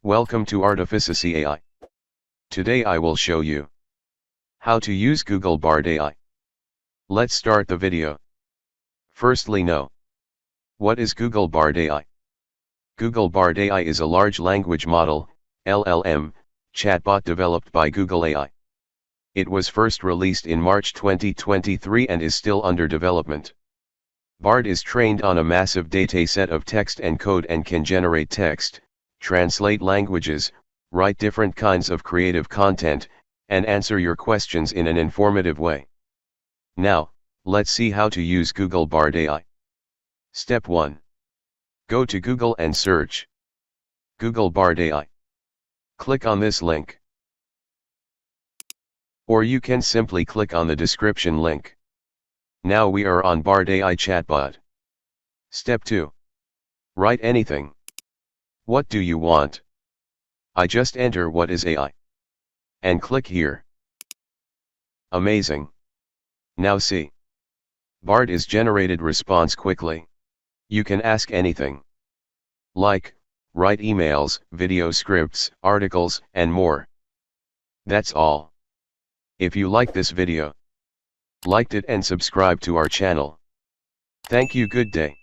Welcome to Artificicy AI. Today I will show you how to use Google Bard AI. Let's start the video. Firstly, know what is Google Bard AI. Google Bard AI is a large language model, LLM, chatbot developed by Google AI. It was first released in March 2023 and is still under development. Bard is trained on a massive dataset of text and code and can generate text, translate languages, write different kinds of creative content, and answer your questions in an informative way. Now, let's see how to use Google Bard AI. Step 1. Go to Google and search Google Bard AI. Click on this link. Or you can simply click on the description link. Now we are on Bard AI Chatbot. Step 2. Write anything. What do you want? I just enter what is AI. And click here. Amazing. Now see. Bard is generated response quickly. You can ask anything. Like, write emails, video scripts, articles, and more. That's all. If you like this video, liked it and subscribe to our channel. Thank you. Good day.